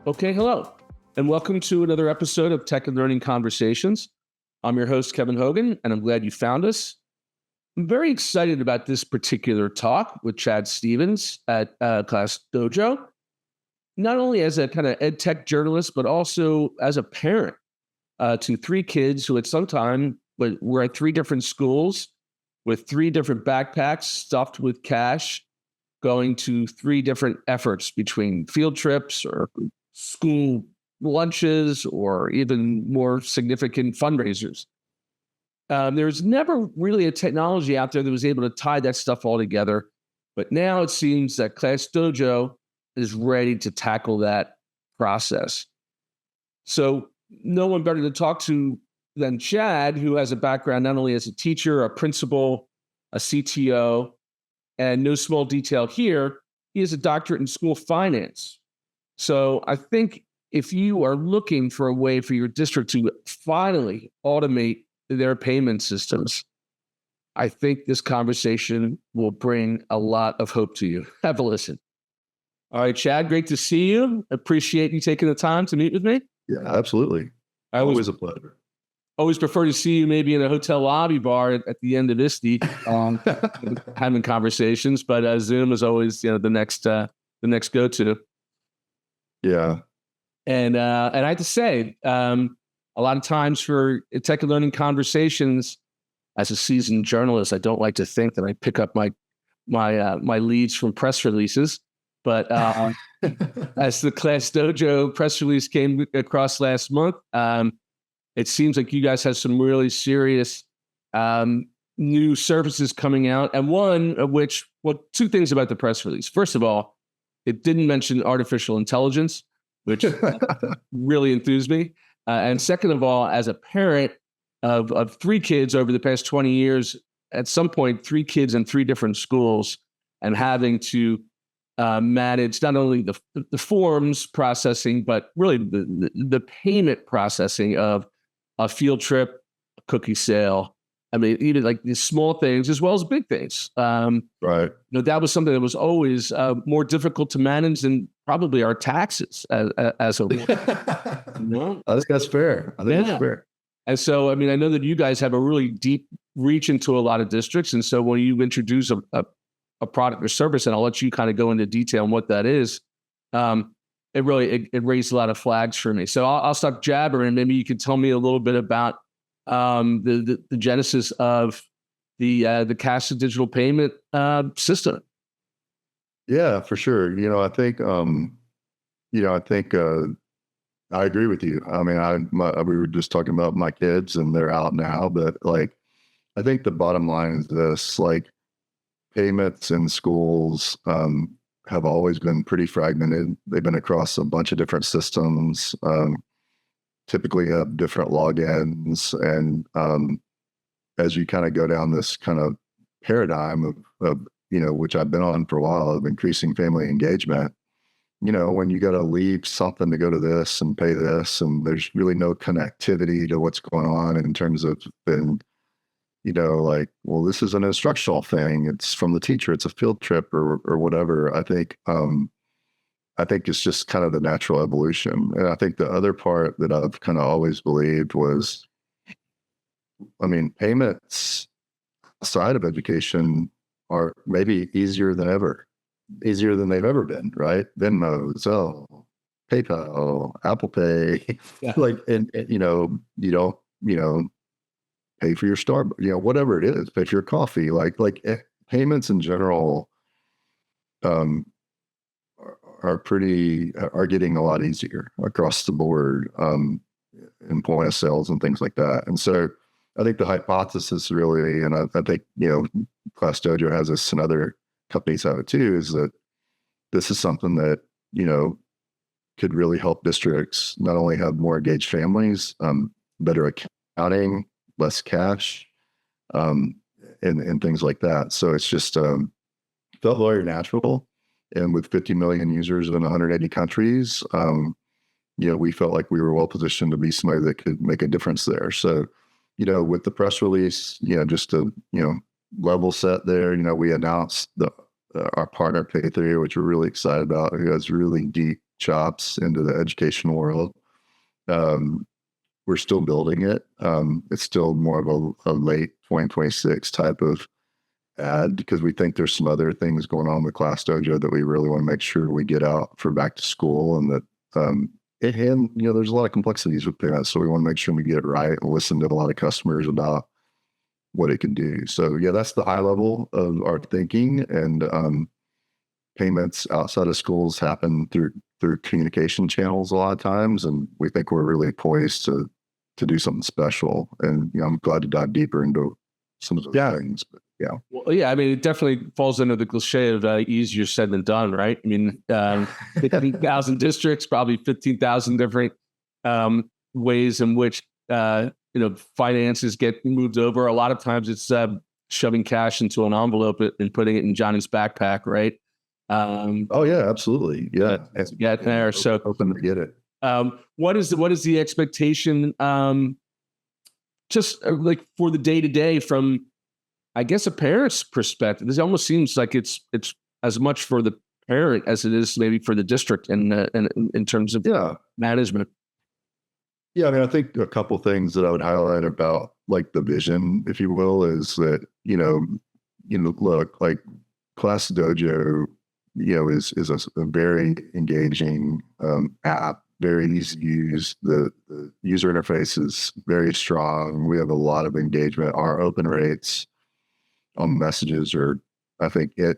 Okay, hello, and welcome to another episode of Tech and Learning Conversations. I'm your host, Kevin Hogan, and I'm glad you found us. I'm very excited about this particular talk with Chad Stevens at ClassDojo, not only as a kind of ed tech journalist, but also as a parent to three kids who at some time were at three different schools with three different backpacks stuffed with cash, going to three different efforts between field trips or school lunches or even more significant fundraisers. There's never really a technology out there that was able to tie that stuff all together. But now it seems that ClassDojo is ready to tackle that process. So no one better to talk to than Chad, who has a background not only as a teacher, a principal, a CTO, and no small detail here, he has a doctorate in school finance. So I think if you are looking for a way for your district to finally automate their payment systems, I think this conversation will bring a lot of hope to you. Have a listen. All right, Chad, great to see you. Appreciate you taking the time to meet with me. Yeah, absolutely. Always a pleasure. Always prefer to see you maybe in a hotel lobby bar at the end of ISTE, having conversations, but Zoom is always, the next go-to. Yeah. And I have to say, a lot of times for tech and learning conversations, as a seasoned journalist, I don't like to think that I pick up my leads from press releases. But as the ClassDojo press release came across last month, it seems like you guys have some really serious new services coming out. And one of which, two things about the press release. First of all, it didn't mention artificial intelligence, which really enthused me. And second of all, as a parent of three kids over the past 20 years, at some point, three kids in three different schools and having to manage not only the forms processing, but really the payment processing of a field trip, a cookie sale. I mean, even like these small things as well as big things. Right. That was something that was always more difficult to manage than probably our taxes as a whole. I think that's fair. That's fair. And so, I mean, I know that you guys have a really deep reach into a lot of districts. And so when you introduce a product or service, and I'll let you kind of go into detail on what that is, it raised a lot of flags for me. So I'll stop jabbering. Maybe you could tell me a little bit about the genesis of the cash to digital payment system. Yeah, for sure. I think I agree with you. I mean, we were just talking about my kids, and they're out now, but I think the bottom line is this: payments in schools have always been pretty fragmented. They've been across a bunch of different systems, typically have different logins. And as you kind of go down this kind of paradigm of which I've been on for a while, of increasing family engagement, when you got to leave something to go to this and pay this, and there's really no connectivity to what's going on in terms of, well, this is an instructional thing. It's from the teacher. It's a field trip or whatever. I think it's just kind of the natural evolution. And I think the other part that I've kind of always believed was, payments outside of education are maybe easier than they've ever been, right? Venmo, Zelle, PayPal, Apple Pay, and you don't, pay for your Starbucks, whatever it is, pay for your coffee, payments in general, are getting a lot easier across the board, in point of sales and things like that. And so I think the hypothesis really, and I think, ClassDojo has this and other companies have it too, is that this is something that, could really help districts not only have more engaged families, better accounting, less cash, and things like that. So it's just felt very natural. And with 50 million users in 180 countries, we felt like we were well positioned to be somebody that could make a difference there. So, with the press release, just to, level set there, we announced our partner Pay3, which we're really excited about, who has really deep chops into the educational world. We're still building it. It's still more of a late 2026 type of ad because we think there's some other things going on with ClassDojo that we really want to make sure we get out for back to school, and that and there's a lot of complexities with payments, so we want to make sure we get it right and listen to a lot of customers about what it can do. So yeah, that's the high level of our thinking, and payments outside of schools happen through communication channels a lot of times, and we think we're really poised to do something special. And I'm glad to dive deeper into some of those things. But yeah. Well, yeah, I mean, it definitely falls under the cliche of easier said than done, right? I mean, 15,000 districts, probably 15,000 different ways in which finances get moved over. A lot of times it's shoving cash into an envelope and putting it in Johnny's backpack, right? Oh yeah, absolutely. Yeah, get there. So open to get it. What is the expectation? Just like for the day to day from, I guess, a parent's perspective. This almost seems like it's as much for the parent as it is maybe for the district, and in terms of management. Yeah, I mean, I think a couple things that I would highlight about like the vision, if you will, is that look, like ClassDojo, is a very engaging app, very easy to use. The user interface is very strong. We have a lot of engagement. Our open rates on messages are, I think, the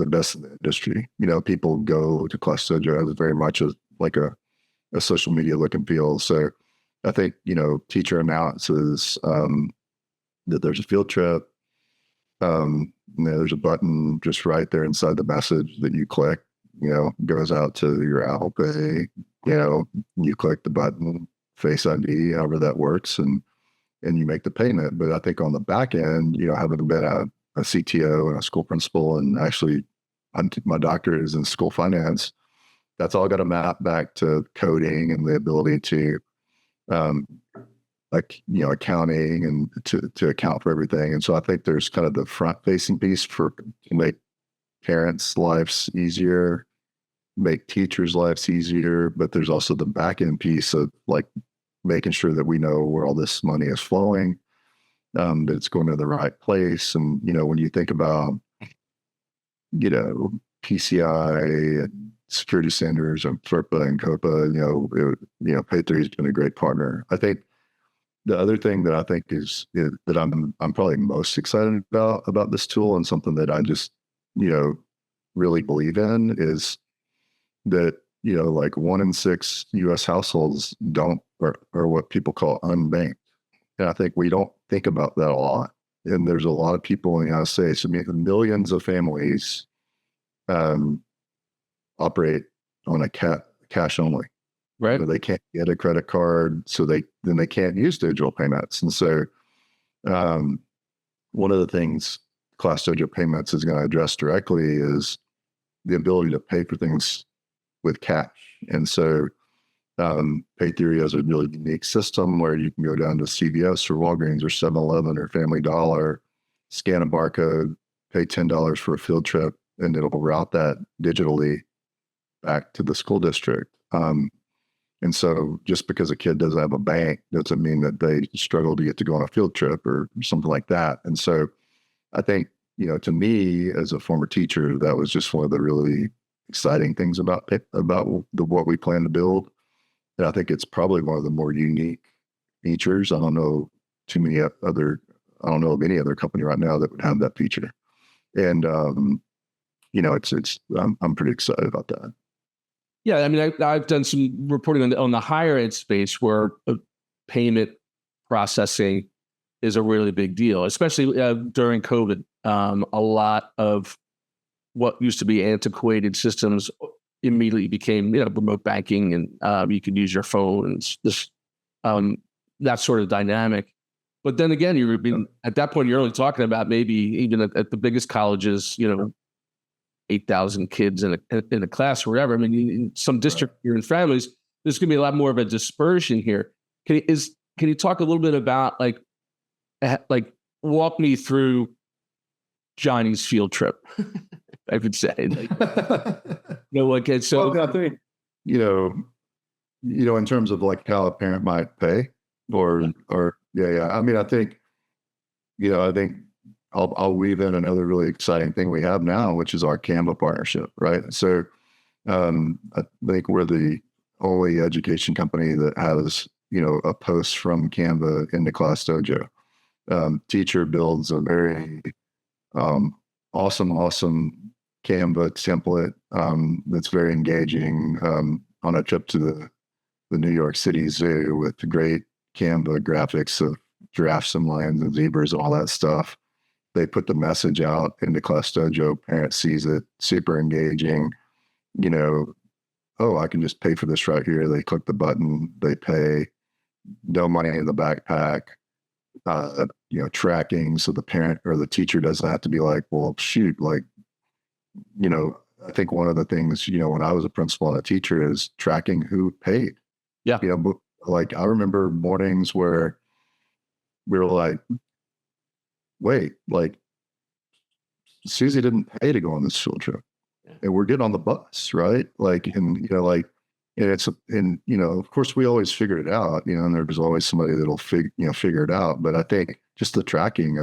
best in the industry. People go to ClassDojo as very much like a social media look and feel. So I think, teacher announces that there's a field trip. There's a button just right there inside the message that you click, goes out to your Apple Pay, you click the button, Face ID, however that works, and you make the payment. But I think on the back end, having been a CTO and a school principal, and actually my doctorate is in school finance, that's all got to map back to coding and the ability to accounting and to account for everything. And so I think there's kind of the front facing piece to make parents' lives easier, make teachers' lives easier, but there's also the back end piece of like making sure that we know where all this money is flowing, that it's going to the right place. And, when you think about, PCI and security standards and FERPA and COPA, Pay3 has been a great partner. I think the other thing that I think is that I'm probably most excited about this tool, and something that I just, really believe in, is that, like 1 in 6 US households are what people call unbanked. And I think we don't think about that a lot. And there's a lot of people in the United States, millions of families operate on a cash only. Right. They can't get a credit card, so they can't use digital payments. And so one of the things ClassDojo Payments is going to address directly is the ability to pay for things with cash. And so Pay3 has a really unique system where you can go down to CVS or Walgreens or 7-Eleven or Family Dollar, scan a barcode, pay $10 for a field trip, and it'll route that digitally back to the school district. And so just because a kid doesn't have a bank doesn't mean that they struggle to get to go on a field trip or something like that. And so I think, to me as a former teacher, that was just one of the really exciting things about what we plan to build. And I think it's probably one of the more unique features. I don't know of any other company right now that would have that feature. And, I'm pretty excited about that. Yeah, I mean, I've done some reporting on the higher ed space where payment processing is a really big deal, especially during COVID. A lot of what used to be antiquated systems immediately became, remote banking, and you can use your phone and that sort of dynamic. But then again, at that point, you're only talking about maybe even at the biggest colleges, 8,000 kids in a class or whatever. I mean, in some district here in families, there's going to be a lot more of a dispersion here. Can you talk a little bit about like walk me through Johnny's field trip? I would say, so you know, in terms of like how a parent might pay yeah. I mean, I think, I think I'll weave in another really exciting thing we have now, which is our Canva partnership, right? So I think we're the only education company that has, a post from Canva into ClassDojo. Teacher builds a very awesome Canva template that's very engaging on a trip to the New York City Zoo with great Canva graphics of giraffes and lions and zebras and all that stuff. They put the message out into ClassDojo. Parent sees it, super engaging. Oh, I can just pay for this right here. They click the button, they pay, no money in the backpack. Tracking, so the parent or the teacher doesn't have to be like, well, shoot, like, I think one of the things, when I was a principal and a teacher is tracking who paid. Yeah. But like, I remember mornings where we were like, wait, like, Susie didn't pay to go on this field trip. Yeah. And we're getting on the bus, right? Like, and, of course we always figured it out, and there's always somebody that'll figure it out. But I think just the tracking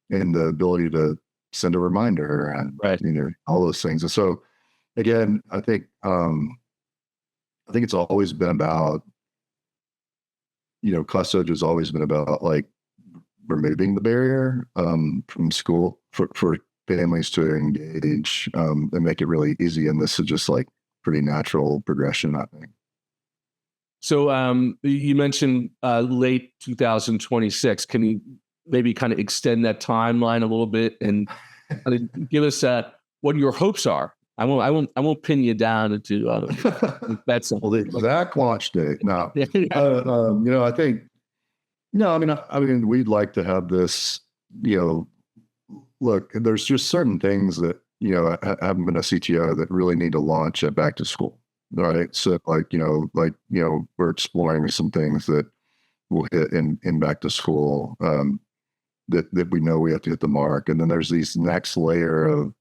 and the ability to send a reminder and, right. All those things. And so again, I think it's always been about, ClassDojo has always been about like removing the barrier from school for families to engage and make it really easy. And this is just like pretty natural progression, I think. So you mentioned late 2026. Can you maybe kind of extend that timeline a little bit and give us what your hopes are? I won't pin you down into that's well, the exact launch date. No, I think no. I mean, we'd like to have this. Look, there's just certain things that I haven't been a CTO that really need to launch at back to school. Right. So we're exploring some things that will hit in back to school that we know we have to hit the mark. And then there's these next layer of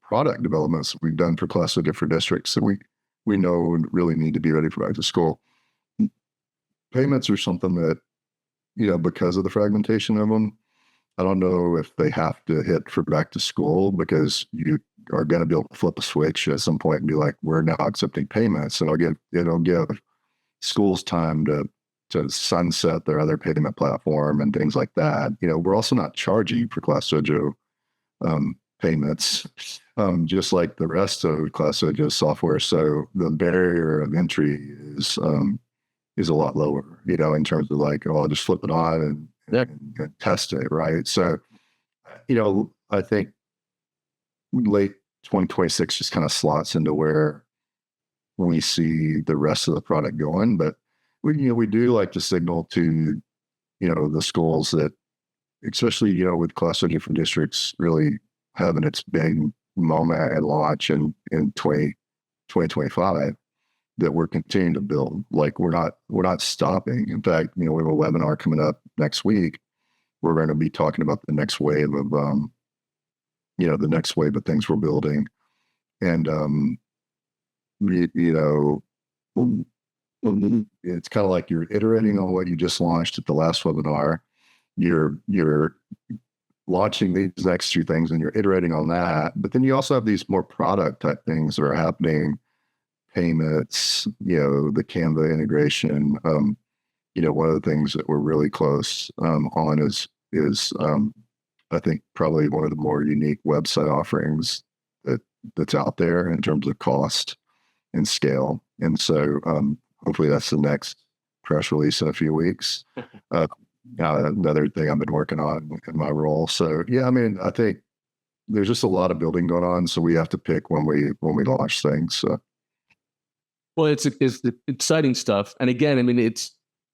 product developments that we've done for ClassDojo for districts that we know really need to be ready for back to school. Payments are something that, because of the fragmentation of them, I don't know if they have to hit for back to school, because you are going to be able to flip a switch at some point and be like, we're now accepting payments. And it'll give schools time to sunset their other payment platform and things like that. We're also not charging for ClassDojo payments, just like the rest of ClassDojo software. So the barrier of entry is a lot lower, in terms of like, oh, I'll just flip it on and test it, right? So, I think late 2026 just kind of slots into where we see the rest of the product going. But we do like to signal to, the schools that, especially, with ClassDojo for districts really having its big moment and launch in 2025, that we're continuing to build. Like we're not stopping. In fact, we have a webinar coming up next week. We're going to be talking about the next wave of, the next wave of things we're building. And, it's kind of like you're iterating on what you just launched at the last webinar. You're launching these next two things and you're iterating on that. But then you also have these more product type things that are happening. Payments, the Canva integration. One of the things that we're really close on is I think probably one of the more unique website offerings that's out there in terms of cost and scale. And so hopefully that's the next press release in a few weeks. Another thing I've been working on in my role. So yeah, I think there's just a lot of building going on. So we have to pick when we launch things. So. Well, it's exciting stuff. And again,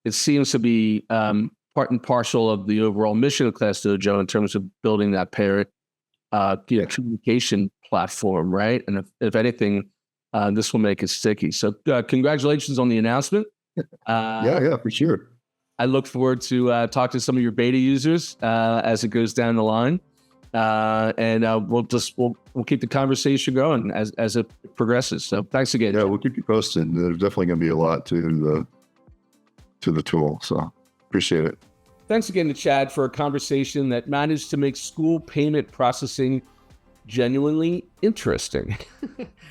it seems to be part and parcel of the overall mission of ClassDojo in terms of building that parent communication platform, right? And if anything, this will make it sticky. So congratulations on the announcement. Yeah, for sure. I look forward to talk to some of your beta users as it goes down the line. And we'll keep the conversation going as it progresses. So thanks again. Yeah, we'll keep you posted. There's definitely going to be a lot to the tool. So appreciate it. Thanks again to Chad for a conversation that managed to make school payment processing genuinely interesting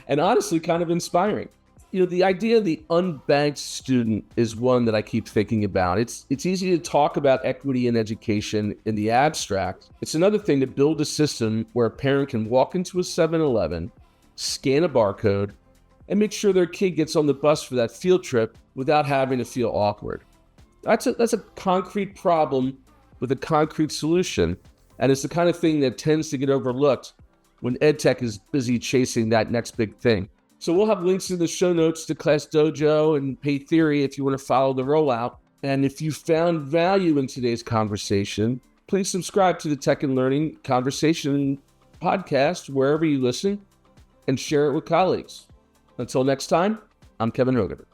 and honestly kind of inspiring. The idea of the unbanked student is one that I keep thinking about. It's easy to talk about equity in education in the abstract. It's another thing to build a system where a parent can walk into a 7-Eleven, scan a barcode, and make sure their kid gets on the bus for that field trip without having to feel awkward. That's a concrete problem with a concrete solution, and it's the kind of thing that tends to get overlooked when EdTech is busy chasing that next big thing. So we'll have links in the show notes to ClassDojo and Pay Theory if you want to follow the rollout. And if you found value in today's conversation, please subscribe to the Tech and Learning Conversation podcast wherever you listen and share it with colleagues. Until next time, I'm Kevin Hogan.